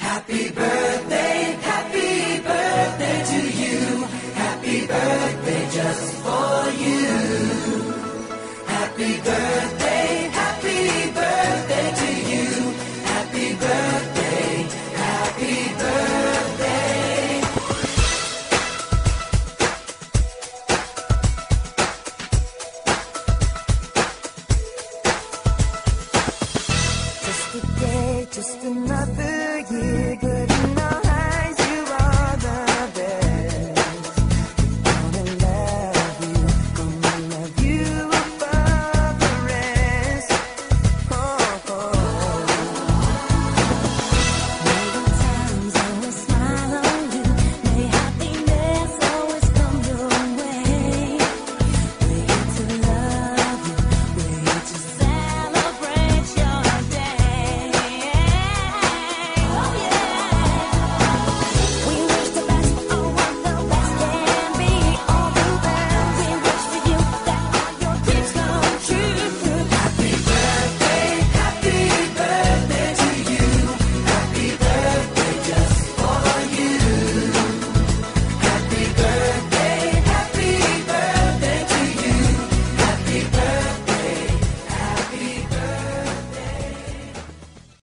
happy birthday to you. Happy birthday just for you. Happy birthday to you. Happy birthday, happy birthday. Just a day, just another year.